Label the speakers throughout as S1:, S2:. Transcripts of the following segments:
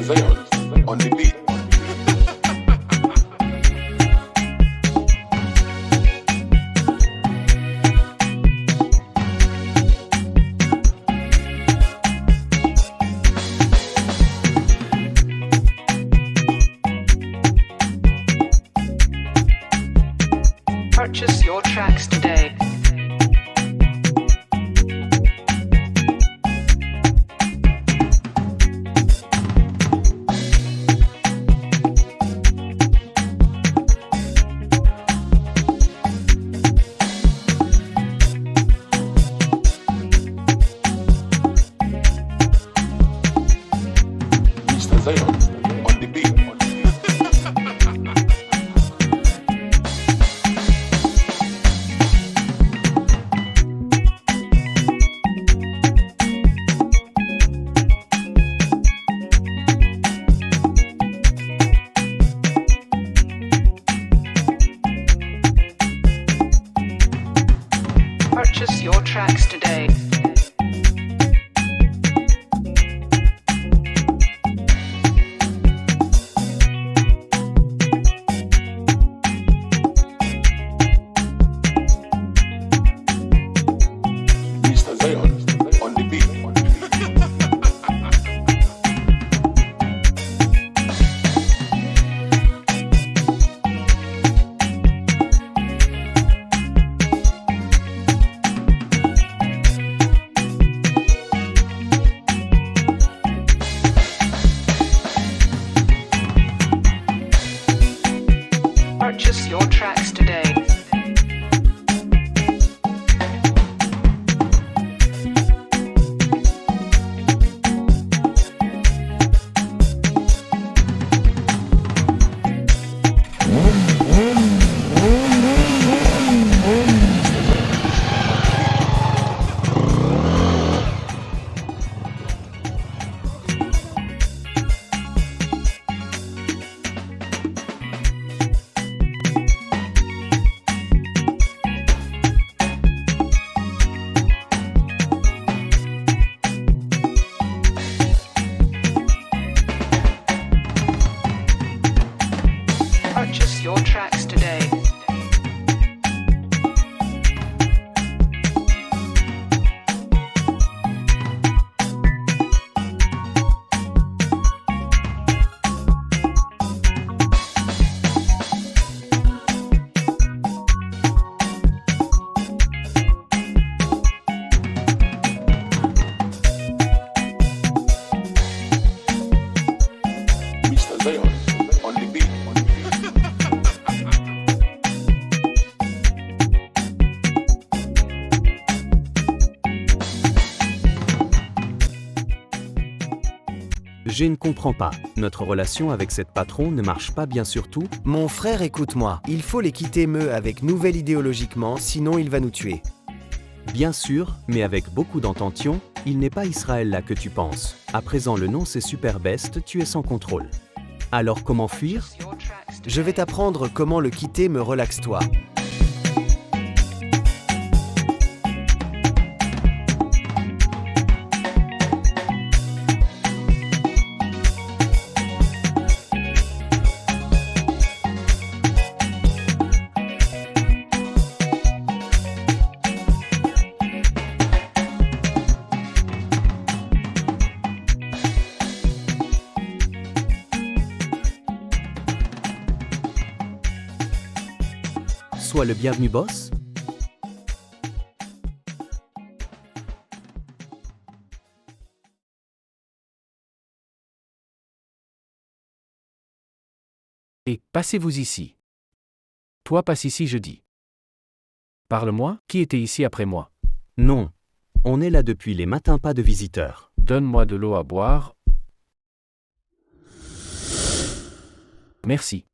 S1: Zion on the beat.
S2: Purchase your tracks today.
S1: Mr. Zion on the beat.
S2: Purchase your tracks today.
S1: Mr. Zion on the beat.
S2: Purchase your tracks today. Purchase your tracks today.
S1: Mr. Zion on the beat.
S3: Je ne comprends pas. Notre relation avec cette patron ne marche pas bien surtout.
S4: Mon frère, écoute-moi. Il faut les quitter me avec nouvelle idéologiquement, sinon il va nous tuer.
S3: Bien sûr, mais avec beaucoup d'entention, il n'est pas Israël là que tu penses. À présent le nom c'est Superbest, tu es sans contrôle. Alors comment fuir?
S2: Your tracks today.
S4: Je vais t'apprendre comment le quitter me, relaxe-toi.
S3: Sois le bienvenu boss.
S5: Et passez-vous ici. Toi passe ici, je dis. Parle-moi, qui était ici après moi?
S3: Non. On est là depuis les matins, pas de visiteurs.
S5: Donne-moi de l'eau à boire. Merci.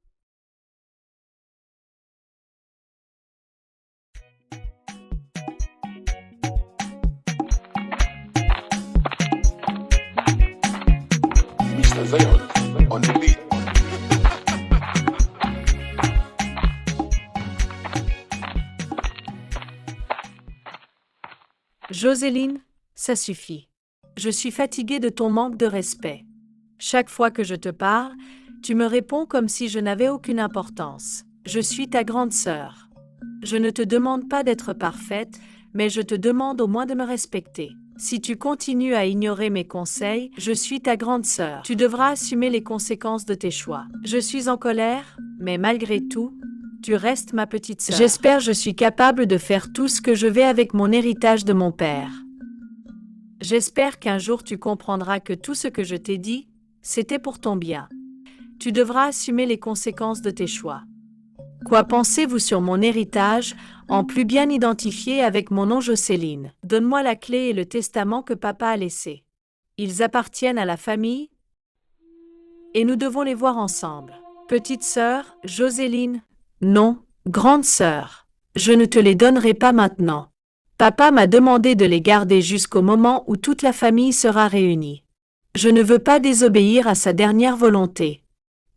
S1: Mr. Zion on the beat.
S6: Joséline, ça suffit. Je suis fatiguée de ton manque de respect. Chaque fois que je te parle, tu me réponds comme si je n'avais aucune importance. Je suis ta grande sœur. Je ne te demande pas d'être parfaite, mais je te demande au moins de me respecter. Si tu continues à ignorer mes conseils, je suis ta grande sœur. Tu devras assumer les conséquences de tes choix. Je suis en colère, mais malgré tout, tu restes ma petite sœur. J'espère que je suis capable de faire tout ce que je vais avec mon héritage de mon père. J'espère qu'un jour tu comprendras que tout ce que je t'ai dit, c'était pour ton bien. Tu devras assumer les conséquences de tes choix. Quoi pensez-vous sur mon héritage, en plus bien identifié avec mon nom Jocelyne? Donne-moi la clé et le testament que papa a laissé. Ils appartiennent à la famille et nous devons les voir ensemble. Petite sœur, Jocelyne. Non, grande sœur. Je ne te les donnerai pas maintenant. Papa m'a demandé de les garder jusqu'au moment où toute la famille sera réunie. Je ne veux pas désobéir à sa dernière volonté.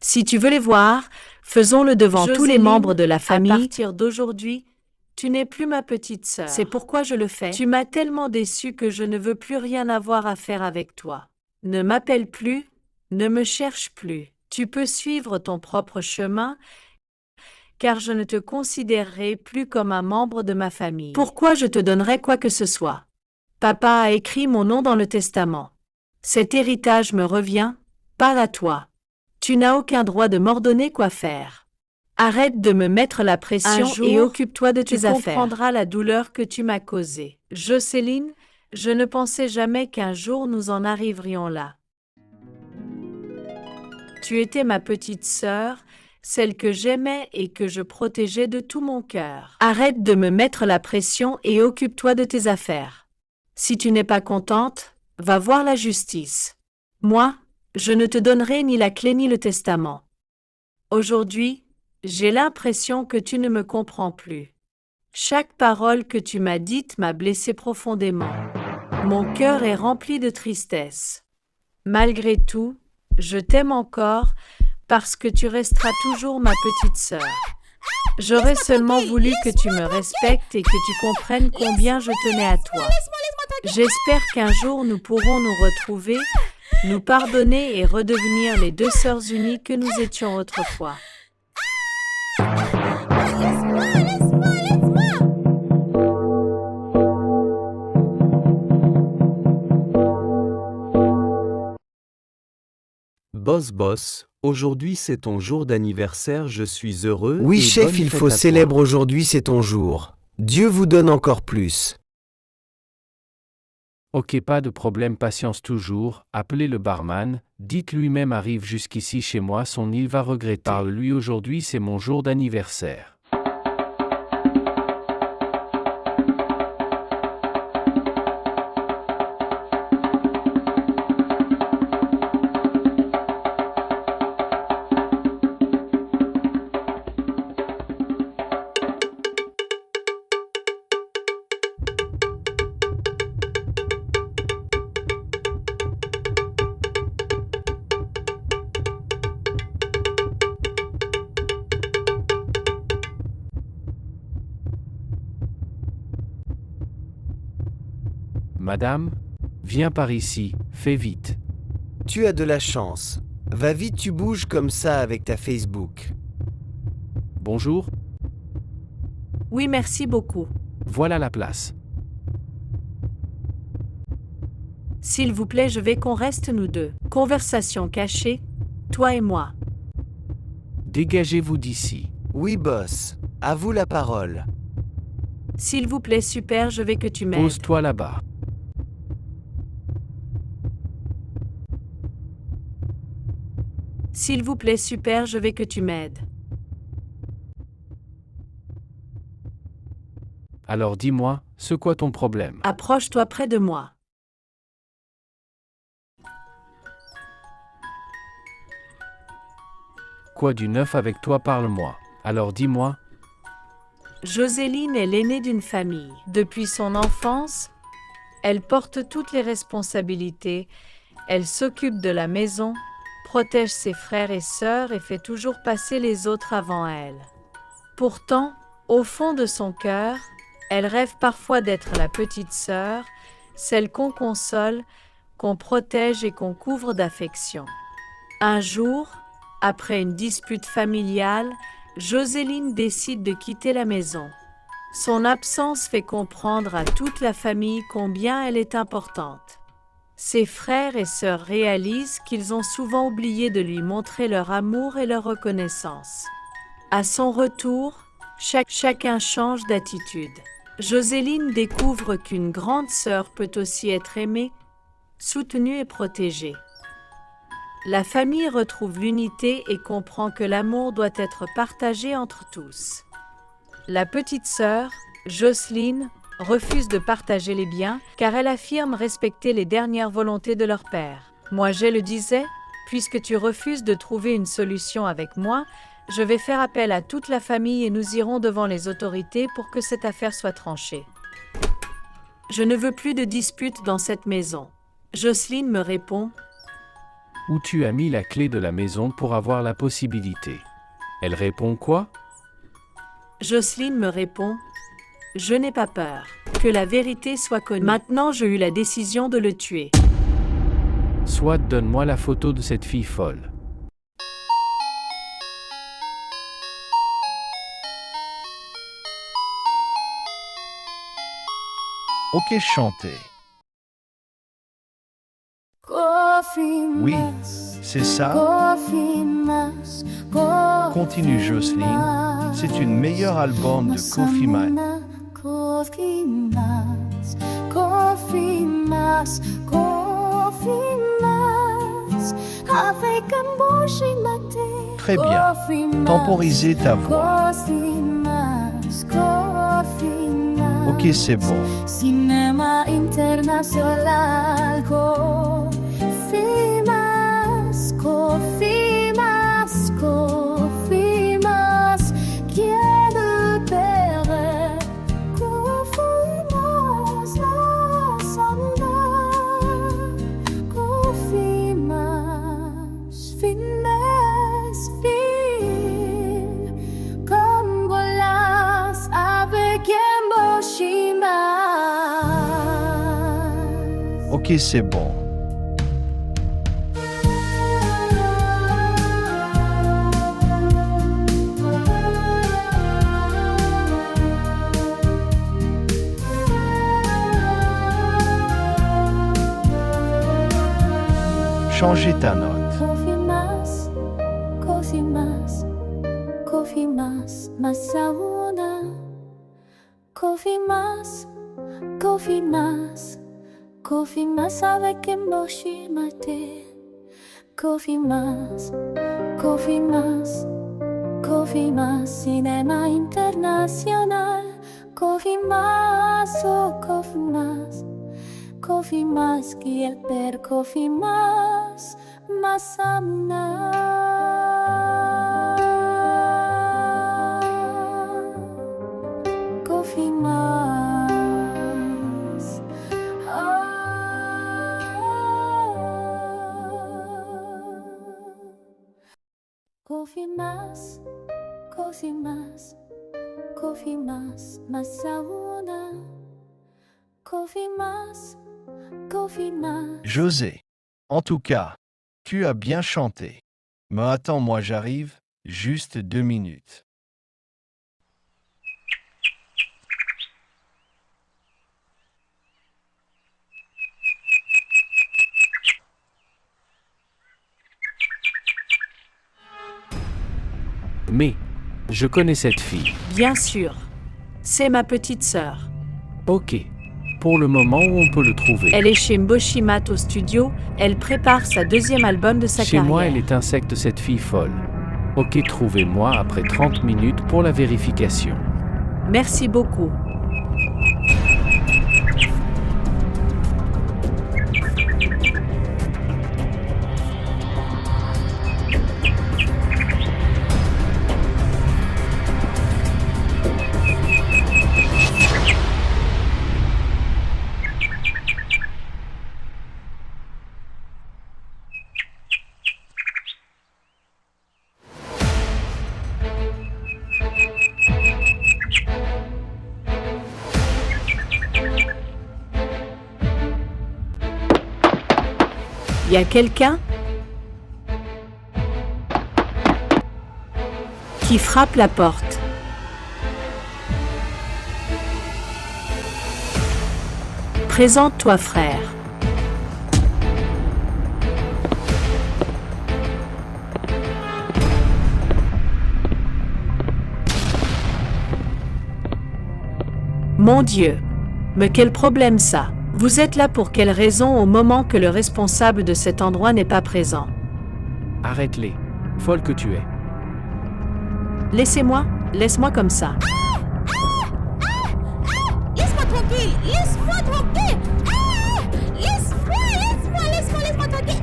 S6: Si tu veux les voir, faisons-le devant tous les membres de la famille. À partir d'aujourd'hui, tu n'es plus ma petite sœur. C'est pourquoi je le fais. Tu m'as tellement déçue que je ne veux plus rien avoir à faire avec toi. Ne m'appelle plus, ne me cherche plus. Tu peux suivre ton propre chemin, car je ne te considérerai plus comme un membre de ma famille. Pourquoi je te donnerais quoi que ce soit? Papa a écrit mon nom dans le testament. Cet héritage me revient, pas à toi. Tu n'as aucun droit de m'ordonner quoi faire. Arrête de me mettre la pression et occupe-toi de tes affaires. Tu comprendras la douleur que tu m'as causée. Jocelyne, je ne pensais jamais qu'un jour nous en arriverions là. Tu étais ma petite sœur, celle que j'aimais et que je protégeais de tout mon cœur. Arrête de me mettre la pression et occupe-toi de tes affaires. Si tu n'es pas contente, va voir la justice. Moi, je ne te donnerai ni la clé ni le testament. Aujourd'hui, j'ai l'impression que tu ne me comprends plus. Chaque parole que tu m'as dite m'a blessée profondément. Mon cœur est rempli de tristesse. Malgré tout, je t'aime encore parce que tu resteras toujours ma petite sœur. J'aurais seulement voulu que tu me respectes et que tu comprennes combien je tenais à toi. J'espère qu'un jour nous pourrons nous retrouver, nous pardonner et redevenir les deux sœurs unies que nous étions autrefois.
S3: Boss, aujourd'hui c'est ton jour d'anniversaire, je suis heureux.
S4: Oui,
S3: et
S4: chef,
S3: bonne
S4: il
S3: fête
S4: faut
S3: à toi.
S4: célébrer aujourd'hui, c'est ton jour. Dieu vous donne encore plus.
S5: Ok, pas de problème, patience toujours, appelez le barman, dites lui-même arrive jusqu'ici chez moi, il va regretter. Parle-lui aujourd'hui, c'est mon jour d'anniversaire. Madame, viens par ici, fais vite.
S4: Tu as de la chance. Va vite, tu bouges comme ça avec ta Facebook.
S5: Bonjour,
S6: Oui, merci beaucoup.
S5: voilà la place.
S6: S'il vous plaît, je veux qu'on reste nous deux. Conversation cachée, toi et moi.
S5: Dégagez-vous d'ici.
S4: Oui, boss. À vous la parole.
S6: S'il vous plaît, super, je veux que tu m'aides.
S5: Pose-toi là-bas.
S6: S'il vous plaît, super, je veux que tu m'aides.
S5: Alors dis-moi, c'est quoi ton problème?
S6: Approche-toi près de moi.
S5: Quoi du neuf avec toi, parle-moi. Alors dis-moi,
S6: Jocelyne est l'aînée d'une famille. Depuis son enfance, elle porte toutes les responsabilités. Elle s'occupe de la maison, protège ses frères et sœurs et fait toujours passer les autres avant elle. Pourtant, au fond de son cœur, elle rêve parfois d'être la petite sœur, celle qu'on console, qu'on protège et qu'on couvre d'affection. Un jour, après une dispute familiale, Jocelyne décide de quitter la maison. Son absence fait comprendre à toute la famille combien elle est importante. Ses frères et sœurs réalisent qu'ils ont souvent oublié de lui montrer leur amour et leur reconnaissance. À son retour, chacun change d'attitude. Jocelyne découvre qu'une grande sœur peut aussi être aimée, soutenue et protégée. La famille retrouve l'unité et comprend que l'amour doit être partagé entre tous. La petite sœur, Jocelyne, refuse de partager les biens car elle affirme respecter les dernières volontés de leur père. Moi, je le disais, puisque tu refuses de trouver une solution avec moi, je vais faire appel à toute la famille et nous irons devant les autorités pour que cette affaire soit tranchée. Je ne veux plus de disputes dans cette maison. Jocelyne me répond:
S5: Où tu as mis la clé de la maison pour avoir la possibilité? Elle répond quoi?
S6: Jocelyne me répond: Je n'ai pas peur. Que la vérité soit connue. Maintenant, j'ai eu la décision de le tuer.
S5: Soit donne-moi la photo de cette fille folle.
S7: Ok, chantez. Oui, c'est ça. Continue, Jocelyne. C'est une meilleure album de Kofi Man. Très bien. Temporisez ta voix. Ok, c'est bon.
S8: Cinema internacional, Cofimas, quiero perder, Cofimas, nos andar, Cofimas, fines, comme bolas avec Hiroshima.
S7: Ok, c'est bon. Changez ta note.
S8: Cofimas, Masauna. Cofimas avec Hiroshima. Cofimas, Cinema Internacional. Cofimas, Cofimas, quiero per Cofimas, Cofimas. Cofimas, Masauna. Cofimas.
S7: José. En tout cas, tu as bien chanté. Mais attends, moi j'arrive, juste 2 minutes.
S5: Mais, je connais cette fille.
S6: Bien sûr, c'est ma petite sœur.
S5: Ok. Pour le moment où on peut le trouver.
S6: Elle est chez Mboshimat au studio, elle prépare sa deuxième album de sa
S5: Chez
S6: carrière.
S5: moi, elle est insecte, cette fille folle. Ok, trouvez-moi après 30 minutes pour la vérification.
S6: Merci beaucoup. Y a quelqu'un? qui frappe la porte. Présente-toi, frère. Mon Dieu! Mais quel problème ça! Vous êtes là pour quelle raison au moment que le responsable de cet endroit n'est pas présent?
S5: Arrête-les. Folle que tu es.
S6: Laisse-moi comme ça.
S8: Laisse-moi tranquille! Laisse-moi tranquille! Laisse-moi tranquille!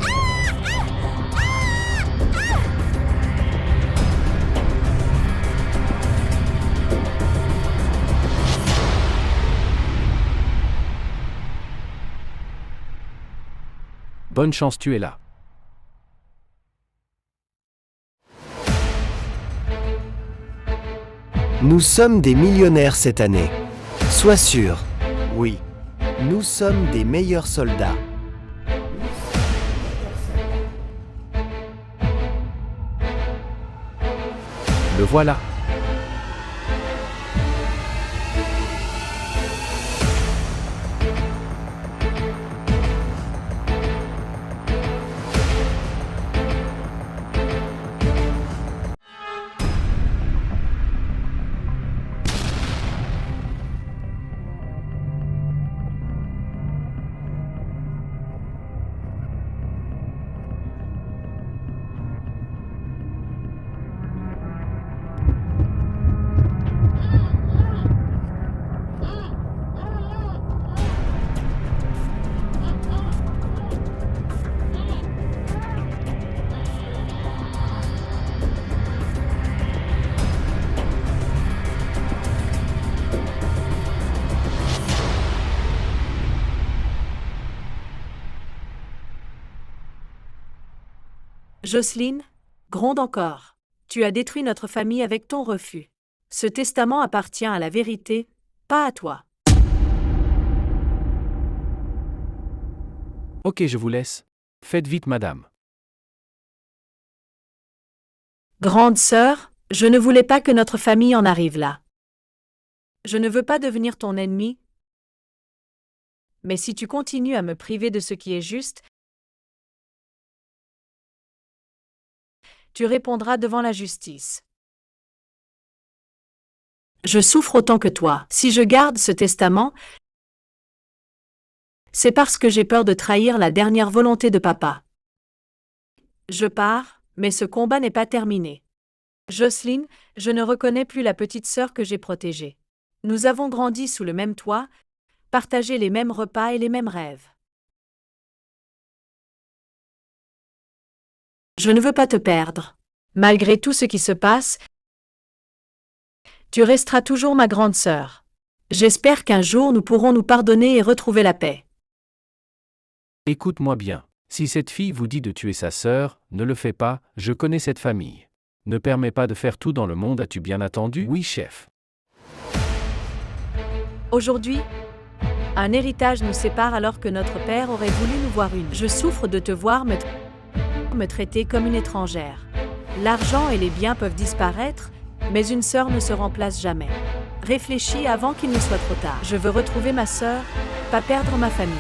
S5: Bonne chance, tu es là.
S4: Nous sommes des millionnaires cette année. Sois sûr. Oui. Nous sommes des meilleurs soldats.
S5: Le voilà.
S6: Jocelyne, gronde encore. Tu as détruit notre famille avec ton refus. Ce testament appartient à la vérité, pas à toi.
S5: Ok, je vous laisse. Faites vite, madame.
S6: Grande sœur, je ne voulais pas que notre famille en arrive là. Je ne veux pas devenir ton ennemi, mais si tu continues à me priver de ce qui est juste, tu répondras devant la justice. Je souffre autant que toi. Si je garde ce testament, c'est parce que j'ai peur de trahir la dernière volonté de papa. Je pars, mais ce combat n'est pas terminé. Jocelyne, je ne reconnais plus la petite sœur que j'ai protégée. Nous avons grandi sous le même toit, partagé les mêmes repas et les mêmes rêves. Je ne veux pas te perdre. Malgré tout ce qui se passe, tu resteras toujours ma grande sœur. J'espère qu'un jour nous pourrons nous pardonner et retrouver la paix.
S5: Écoute-moi bien. Si cette fille vous dit de tuer sa sœur, ne le fais pas, je connais cette famille. Ne permets pas de faire tout dans le monde, as-tu bien entendu? Oui, chef.
S6: Aujourd'hui, un héritage nous sépare alors que notre père aurait voulu nous voir unis. Je souffre de te voir me traiter comme une étrangère. L'argent et les biens peuvent disparaître, mais une sœur ne se remplace jamais. Réfléchis avant qu'il ne soit trop tard. Je veux retrouver ma sœur, pas perdre ma famille.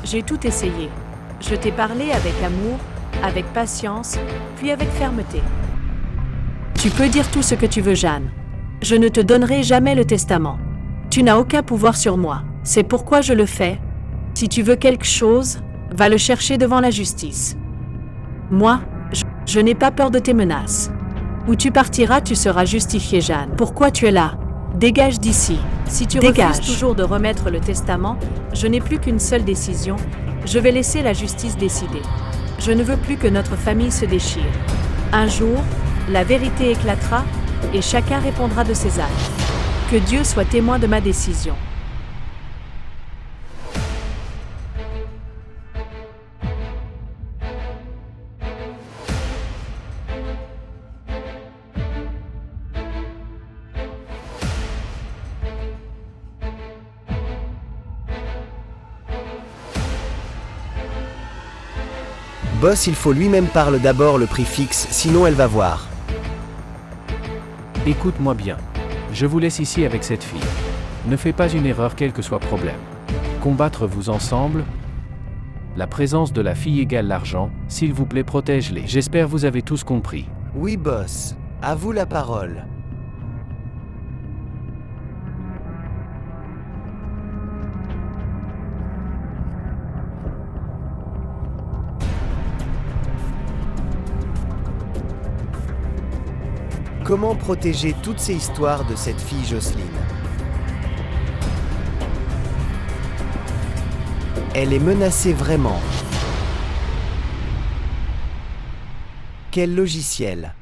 S6: J'ai tout essayé. Je t'ai parlé avec amour, avec patience, puis avec fermeté. Tu peux dire tout ce que tu veux, Jeanne. Je ne te donnerai jamais le testament. Tu n'as aucun pouvoir sur moi. C'est pourquoi je le fais. Si tu veux quelque chose, va le chercher devant la justice. Moi, je n'ai pas peur de tes menaces. Où tu partiras, tu seras justifiée, Jeanne. Pourquoi tu es là? Dégage d'ici. Si tu refuses toujours de remettre le testament, je n'ai plus qu'une seule décision. Je vais laisser la justice décider. Je ne veux plus que notre famille se déchire. Un jour, la vérité éclatera et chacun répondra de ses actes. Que Dieu soit témoin de ma décision.
S4: Boss, il faut lui-même parle d'abord le prix fixe, sinon elle va voir.
S5: Écoute-moi bien. Je vous laisse ici avec cette fille. Ne fais pas une erreur quel que soit problème. Combattre-vous ensemble. La présence de la fille égale l'argent, s'il vous plaît protège-les. J'espère vous avez tous compris.
S4: Oui, boss. À vous la parole. Comment protéger toutes ces histoires de cette fille Jocelyne? Elle est menacée vraiment. Quel logiciel?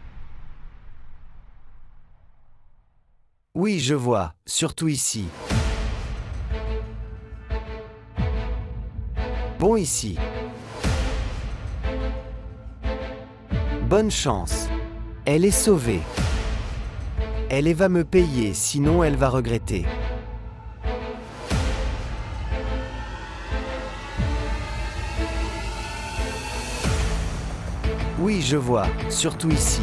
S4: Oui, je vois, surtout ici. Bon ici. Bonne chance. Elle est sauvée. Elle va me payer, sinon elle va regretter. Oui, je vois, surtout ici.